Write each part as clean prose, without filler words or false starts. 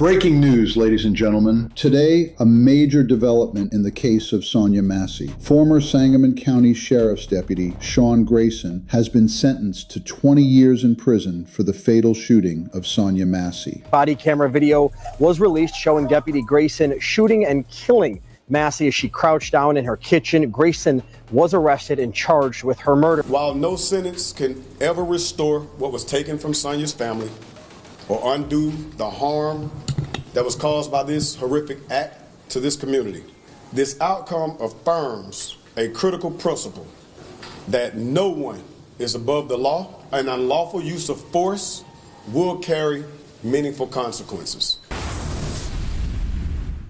Breaking news, ladies and gentlemen. Today, a major development in the case of Sonya Massey. Former Sangamon County Sheriff's Deputy Sean Grayson has been sentenced to 20 years in prison for the fatal shooting of Sonya Massey. Body camera video was released showing Deputy Grayson shooting and killing Massey as she crouched down in her kitchen. Grayson was arrested and charged with her murder. While no sentence can ever restore what was taken from Sonya's family or undo the harm that was caused by this horrific act to this community, this outcome affirms a critical principle that no one is above the law. An unlawful use of force will carry meaningful consequences.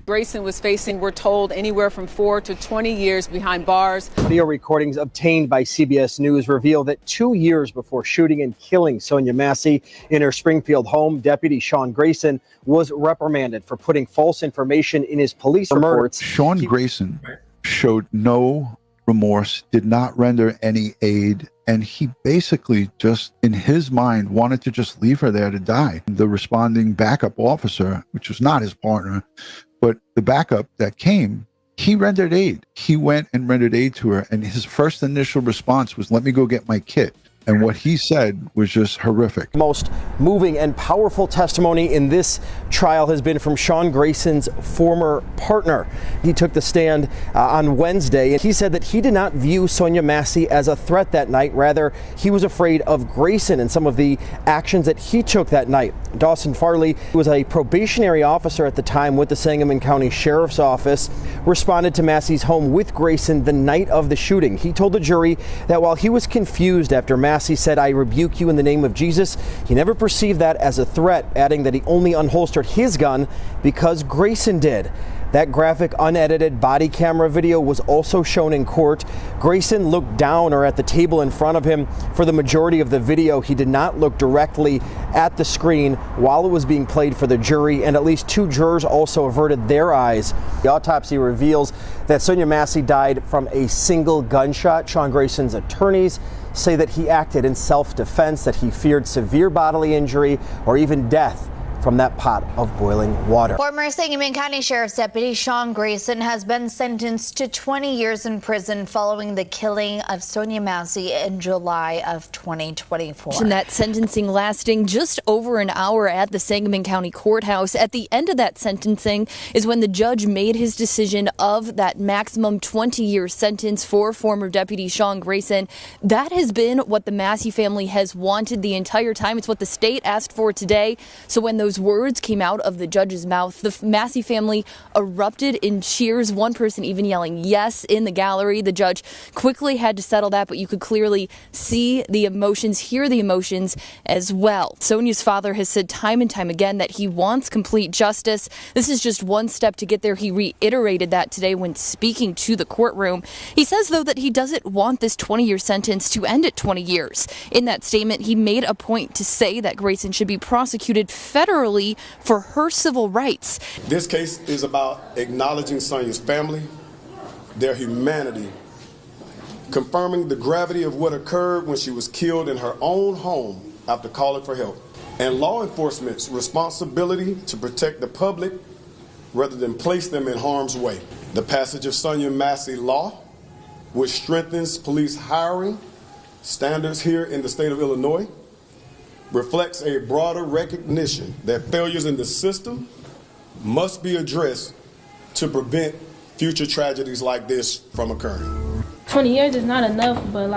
Grayson was facing, we're told, anywhere from 4 to 20 years behind bars. Video recordings obtained by CBS News reveal that 2 years before shooting and killing Sonya Massey in her Springfield home, Deputy Sean Grayson was reprimanded for putting false information in his police reports. Sean Grayson showed no remorse, did not render any aid, and he basically just, in his mind, wanted to just leave her there to die. The responding backup officer, which was not his partner, but the backup that came, he rendered aid. He went and rendered aid to her, and his first initial response was, "Let me go get my kit." And what he said was just horrific. Most moving and powerful testimony in this trial has been from Sean Grayson's former partner. He took the stand on Wednesday, and he said that he did not view Sonya Massey as a threat that night. Rather, he was afraid of Grayson and some of the actions that he took that night. Dawson Farley, who was a probationary officer at the time with the Sangamon County Sheriff's Office, responded to Massey's home with Grayson the night of the shooting. He told the jury that while he was confused after Massey said, "I rebuke you in the name of Jesus," he never perceived that as a threat, adding that he only unholstered his gun because Grayson did. That graphic, unedited body camera video was also shown in court. Grayson looked down or at the table in front of him. For the majority of the video, he did not look directly at the screen while it was being played for the jury, and at least 2 jurors also averted their eyes. The autopsy reveals that Sonya Massey died from a single gunshot. Sean Grayson's attorneys say that he acted in self-defense, that he feared severe bodily injury or even death from that pot of boiling water. Former Sangamon County Sheriff's Deputy Sean Grayson has been sentenced to 20 years in prison following the killing of Sonya Massey in July of 2024. And that sentencing lasting just over an hour at the Sangamon County Courthouse. At the end of that sentencing is when the judge made his decision of that maximum 20-year sentence for former Deputy Sean Grayson. That has been what the Massey family has wanted the entire time. It's what the state asked for today. So when those words came out of the judge's mouth, the Massey family erupted in cheers, one person even yelling yes in the gallery. The judge quickly had to settle that, but you could clearly see the emotions, hear the emotions as well. Sonya's father has said time and time again that he wants complete justice. This is just one step to get there. He reiterated that today when speaking to the courtroom. He says, though, that he doesn't want this 20-year sentence to end at 20 years. In that statement, he made a point to say that Grayson should be prosecuted federally for her civil rights. This case is about acknowledging Sonya's family, their humanity, confirming the gravity of what occurred when she was killed in her own home after calling for help, and law enforcement's responsibility to protect the public rather than place them in harm's way. The passage of Sonya Massey law, which strengthens police hiring standards here in the state of Illinois, reflects a broader recognition that failures in the system must be addressed to prevent future tragedies like this from occurring. 20 years is not enough, but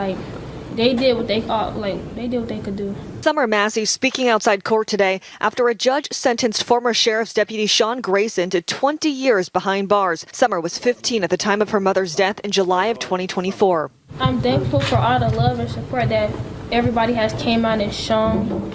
they did what they thought, they did what they could do. Sonya Massey speaking outside court today after a judge sentenced former Sheriff's Deputy Sean Grayson to 20 years behind bars. Summer was 15 at the time of her mother's death in July of 2024. I'm thankful for all the love and support that everybody has came out and shown,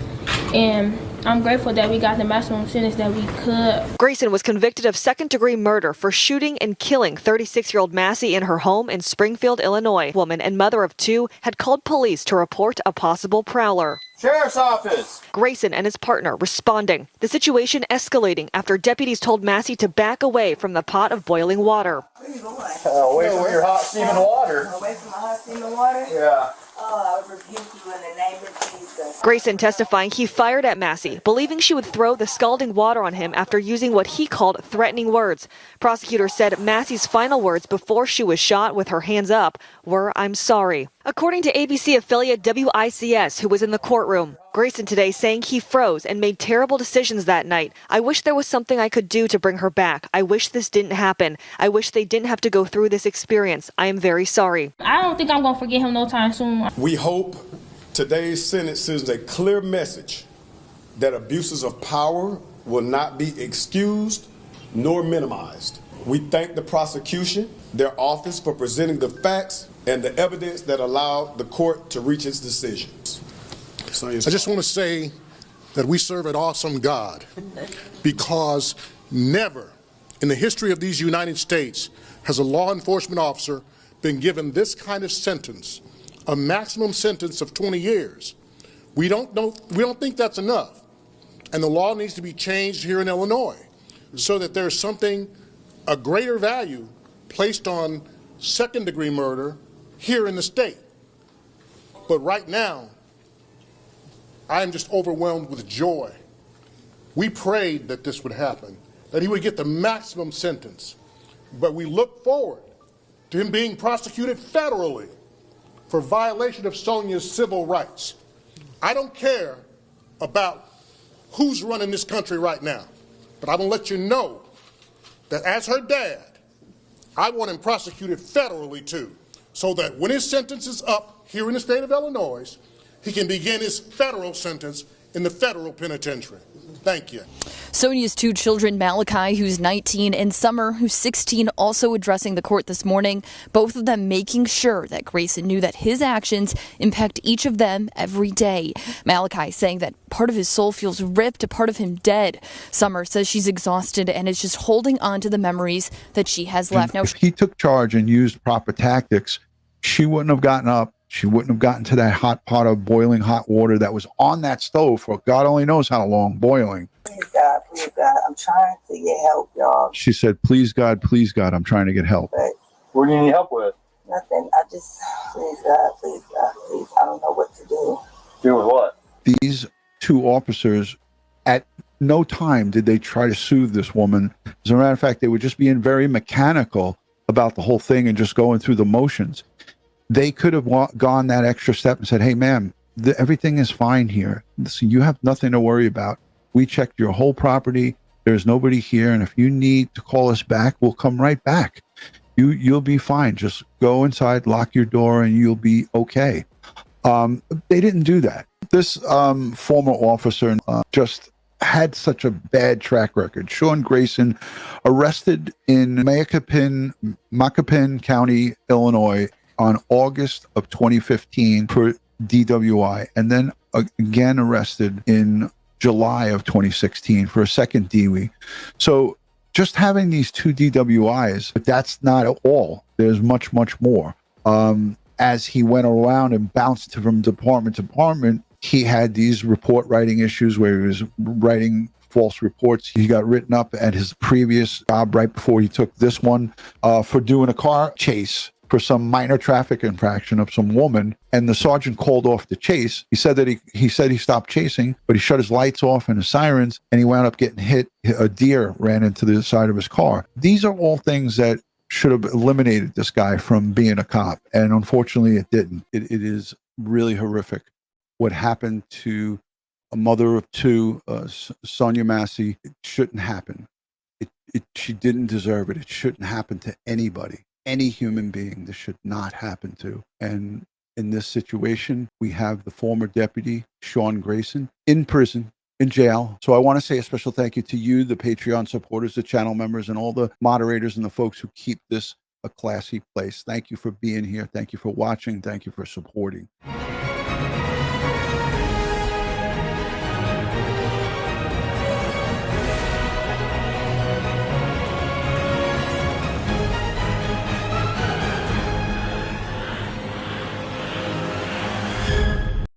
and I'm grateful that we got the maximum sentence that we could. Grayson was convicted of second-degree murder for shooting and killing 36-year-old Massey in her home in Springfield, Illinois. Woman and mother of 2 had called police to report a possible prowler. Sheriff's Office! Grayson and his partner responding. The situation escalating after deputies told Massey to back away from the pot of boiling water. Where are you going? Away from your hot steaming water. Away from my hot steaming water? Yeah. Oh, I rebuke you in the name of Jesus. Grayson testifying he fired at Massey, believing she would throw the scalding water on him after using what he called threatening words. Prosecutors said Massey's final words before she was shot with her hands up were, "I'm sorry." According to ABC affiliate WICS, who was in the courtroom, Grayson today saying he froze and made terrible decisions that night. "I wish there was something I could do to bring her back. I wish this didn't happen. I wish they didn't have to go through this experience. I am very sorry." I don't think I'm going to forget him no time soon. We hope today's sentence sends a clear message that abuses of power will not be excused nor minimized. We thank the prosecution, their office, for presenting the facts and the evidence that allowed the court to reach its decisions. I just want to say that we serve an awesome God, because never in the history of these United States has a law enforcement officer been given this kind of sentence, a maximum sentence of 20 years. We don't think that's enough. And the law needs to be changed here in Illinois so that there's something, a greater value placed on second-degree murder here in the state. But right now, I am just overwhelmed with joy. We prayed that this would happen, that he would get the maximum sentence. But we look forward to him being prosecuted federally for violation of Sonya's civil rights. I don't care about who's running this country right now, but I'm going to let you know that as her dad, I want him prosecuted federally too, so that when his sentence is up here in the state of Illinois, he can begin his federal sentence in the federal penitentiary. Thank you. Sonya's two children, Malachi, who's 19, and Summer, who's 16, also addressing the court this morning, both of them making sure that Grayson knew that his actions impact each of them every day. Malachi saying that part of his soul feels ripped, a part of him dead. Summer says she's exhausted and is just holding on to the memories that she has left. Now, if he took charge and used proper tactics, she wouldn't have gotten up. She wouldn't have gotten to that hot pot of boiling hot water that was on that stove for God only knows how long boiling. Please God, I'm trying to get help, y'all. She said, please God, I'm trying to get help. But What do you need help with? nothing. I just, please God, please. I don't know what to do. Do with what? These two officers, at no time did they try to soothe this woman. As a matter of fact, they were just being very mechanical about the whole thing and just going through the motions. They could have gone that extra step and said, hey, ma'am, everything is fine here. Listen, you have nothing to worry about. We checked your whole property. There's nobody here. And if you need to call us back, we'll come right back. You'll be fine. Just go inside, lock your door, and you'll be okay. They didn't do that. This former officer just had such a bad track record. Sean Grayson, arrested in Macoupin County, Illinois, on August of 2015 for DWI, and then again arrested in July of 2016 for a second DWI. So just having these two DWIs, but that's not all. There's much, much more. As he went around and bounced from department to department, he had these report writing issues where he was writing false reports. He got written up at his previous job right before he took this one for doing a car chase for some minor traffic infraction of some woman, and the sergeant called off the chase. He said that he stopped chasing, but he shut his lights off and his sirens, and he wound up getting hit. A deer ran into the side of his car. These are all things that should have eliminated this guy from being a cop, and unfortunately it didn't. It is really horrific what happened to a mother of two, Sonya Massey. It shouldn't happen. She didn't deserve it. It shouldn't happen to anybody. Any human being this should not happen to. And in this situation, we have the former deputy, Sean Grayson, in prison, in jail. So I want to say a special thank you to you, the Patreon supporters, the channel members, and all the moderators and the folks who keep this a classy place. Thank you for being here. Thank you for watching. Thank you for supporting.